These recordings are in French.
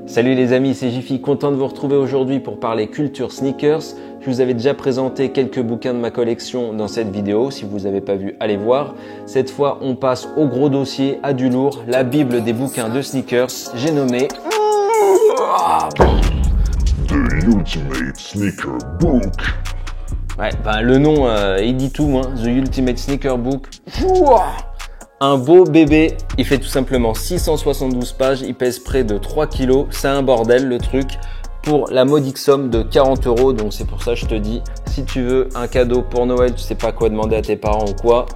Salut les amis, c'est Jiffy, content de vous retrouver aujourd'hui pour parler culture sneakers. Je vous avais déjà présenté quelques bouquins de ma collection dans cette vidéo, si vous n'avez pas vu, allez voir. Cette fois, on passe au gros dossier, à du lourd, la bible des bouquins de sneakers. J'ai nommé The Ultimate Sneaker Book. Ouais, ben le nom, il dit tout, hein. The Ultimate Sneaker Book. Un beau bébé, il fait tout simplement 672 pages, il pèse près de 3 kilos, c'est un bordel le truc, pour la modique somme de 40 €, donc c'est pour ça que je te dis, si tu veux un cadeau pour Noël, tu sais pas quoi demander à tes parents ou quoi,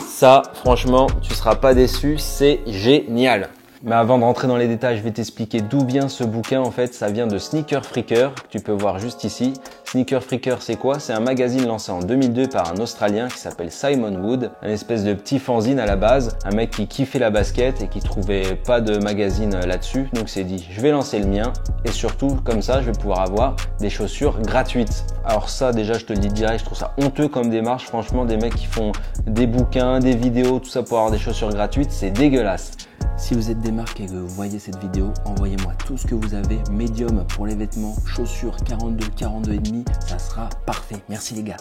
ça franchement, tu seras pas déçu, c'est génial. Mais avant de rentrer dans les détails, je vais t'expliquer d'où vient ce bouquin. En fait, ça vient de Sneaker Freaker, que tu peux voir juste ici. Sneaker Freaker, c'est quoi? C'est un magazine lancé en 2002 par un Australien qui s'appelle Simon Wood. Un espèce de petit fanzine à la base. Un mec qui kiffait la basket et qui trouvait pas de magazine là-dessus. Donc s'est dit, je vais lancer le mien. Et surtout, comme ça, je vais pouvoir avoir des chaussures gratuites. Alors ça, déjà, je te le dis direct, je trouve ça honteux comme démarche. Franchement, des mecs qui font des bouquins, des vidéos, tout ça pour avoir des chaussures gratuites, c'est dégueulasse. Si vous êtes des marques et que vous voyez cette vidéo, envoyez-moi tout ce que vous avez. Médium pour les vêtements, chaussures 42, 42,5, ça sera parfait. Merci les gars.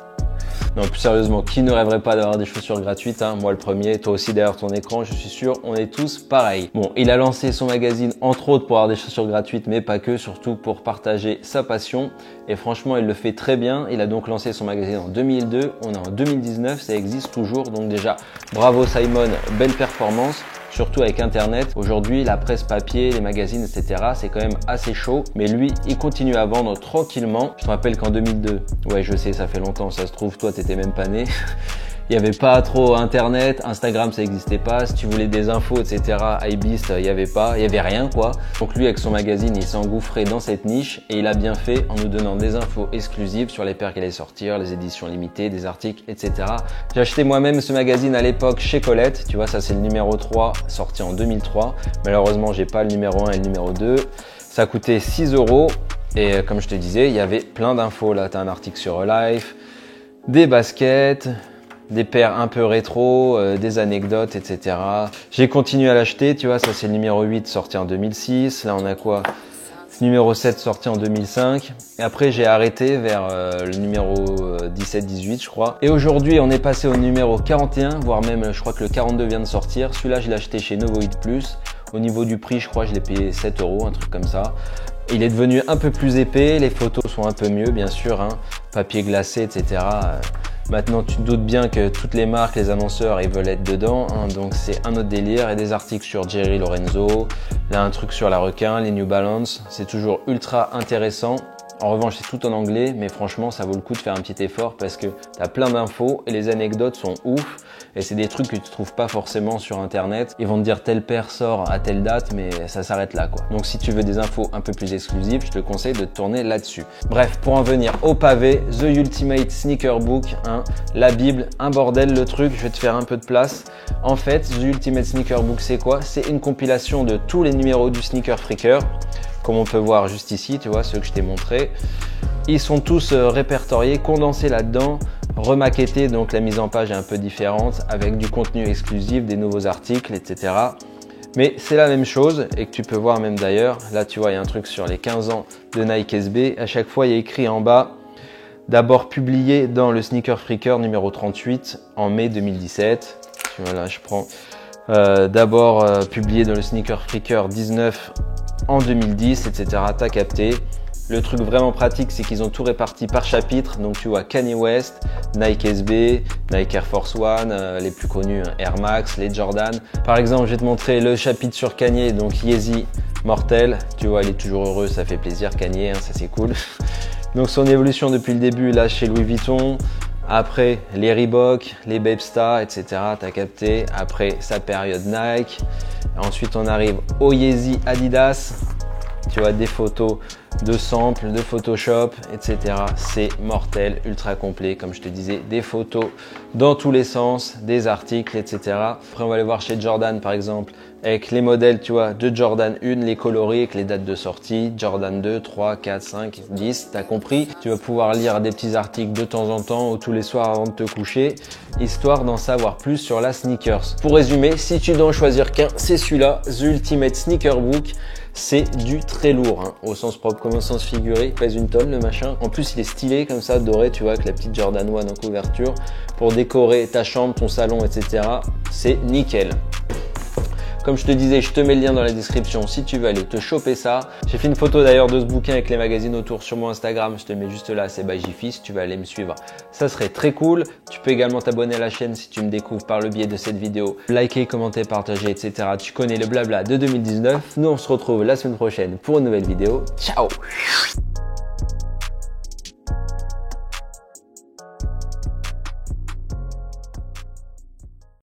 Non, plus sérieusement, qui ne rêverait pas d'avoir des chaussures gratuites, hein? Moi le premier, toi aussi derrière ton écran, je suis sûr, on est tous pareils. Bon, il a lancé son magazine entre autres pour avoir des chaussures gratuites, mais pas que, surtout pour partager sa passion. Et franchement, il le fait très bien. Il a donc lancé son magazine en 2002, on est en 2019, ça existe toujours. Donc déjà, bravo Simon, belle performance. Surtout avec Internet. Aujourd'hui, la presse papier, les magazines, etc., c'est quand même assez chaud. Mais lui, il continue à vendre tranquillement. Je te rappelle qu'en 2002, ouais, je sais, ça fait longtemps, ça se trouve, toi, t'étais même pas né. Il n'y avait pas trop Internet, Instagram ça n'existait pas, si tu voulais des infos etc, iBeast il n'y avait pas, il n'y avait rien quoi. Donc lui avec son magazine il s'est engouffré dans cette niche et il a bien fait en nous donnant des infos exclusives sur les paires qui allaient sortir, les éditions limitées, des articles etc. J'ai acheté moi-même ce magazine à l'époque chez Colette, tu vois ça c'est le numéro 3 sorti en 2003. Malheureusement j'ai pas le numéro 1 et le numéro 2, ça coûtait 6 € et comme je te disais il y avait plein d'infos là, tu as un article sur Life, des baskets, des paires un peu rétro, des anecdotes, etc. J'ai continué à l'acheter, tu vois, ça c'est le numéro 8 sorti en 2006. Là on a quoi? Numéro 7 sorti en 2005. Et après j'ai arrêté vers le numéro 17-18 je crois. Et aujourd'hui on est passé au numéro 41, voire même je crois que le 42 vient de sortir. Celui-là je l'ai acheté chez Novoid Plus. Au niveau du prix je crois que je l'ai payé 7 €, un truc comme ça. Il est devenu un peu plus épais, les photos sont un peu mieux bien sûr, hein. Papier glacé, etc. Maintenant, tu te doutes bien que toutes les marques, les annonceurs, ils veulent être dedans, hein, donc c'est un autre délire. Et des articles sur Jerry Lorenzo, là un truc sur la requin, les New Balance, c'est toujours ultra intéressant. En revanche, c'est tout en anglais, mais franchement, ça vaut le coup de faire un petit effort parce que tu as plein d'infos et les anecdotes sont ouf. Et c'est des trucs que tu trouves pas forcément sur Internet. Ils vont te dire telle paire sort à telle date, mais ça s'arrête là, quoi. Donc, si tu veux des infos un peu plus exclusives, je te conseille de te tourner là-dessus. Bref, pour en venir au pavé, The Ultimate Sneaker Book, hein, la Bible, un bordel le truc. Je vais te faire un peu de place. En fait, The Ultimate Sneaker Book, c'est quoi? C'est une compilation de tous les numéros du Sneaker Freaker. Comme on peut voir juste ici, tu vois, ceux que je t'ai montrés. Ils sont tous répertoriés, condensés là-dedans, remaquettés, donc la mise en page est un peu différente, avec du contenu exclusif, des nouveaux articles, etc. Mais c'est la même chose, et que tu peux voir même d'ailleurs, là tu vois, il y a un truc sur les 15 ans de Nike SB, à chaque fois il y a écrit en bas, d'abord publié dans le Sneaker Freaker numéro 38 en mai 2017. Tu vois là, je prends d'abord publié dans le Sneaker Freaker 19 en 2010, etc. T'as capté. Le truc vraiment pratique, c'est qu'ils ont tout réparti par chapitre. Donc tu vois Kanye West, Nike SB, Nike Air Force One, les plus connus, hein, Air Max, les Jordan. Par exemple, je vais te montrer le chapitre sur Kanye, donc Yeezy Mortel. Tu vois, il est toujours heureux, ça fait plaisir Kanye, hein, ça c'est cool. Donc son évolution depuis le début, là chez Louis Vuitton. Après les Reebok, les Babestar, etc. T'as capté. Après sa période Nike. Ensuite on arrive au Yeezy Adidas. Tu vois des photos de samples, de Photoshop, etc. C'est mortel, ultra complet, comme je te disais, des photos dans tous les sens, des articles, etc. Après, on va aller voir chez Jordan, par exemple, avec les modèles, tu vois, de Jordan 1, les coloris avec les dates de sortie, Jordan 2, 3, 4, 5, 10, t'as compris. Tu vas pouvoir lire des petits articles de temps en temps ou tous les soirs avant de te coucher, histoire d'en savoir plus sur la sneakers. Pour résumer, si tu dois en choisir qu'un, c'est celui-là, The Ultimate Sneaker Book. C'est du très lourd, hein, au sens propre comme au sens figuré, il pèse une tonne le machin. En plus il est stylé comme ça, doré, tu vois, avec la petite Jordan 1 en couverture, pour décorer ta chambre, ton salon, etc. C'est nickel. Comme je te disais, je te mets le lien dans la description si tu veux aller te choper ça. J'ai fait une photo d'ailleurs de ce bouquin avec les magazines autour sur mon Instagram. Je te mets juste là, c'est by Jiffy. Si tu veux aller me suivre, ça serait très cool. Tu peux également t'abonner à la chaîne si tu me découvres par le biais de cette vidéo. Liker, commenter, partager, etc. Tu connais le blabla de 2019. Nous, on se retrouve la semaine prochaine pour une nouvelle vidéo. Ciao!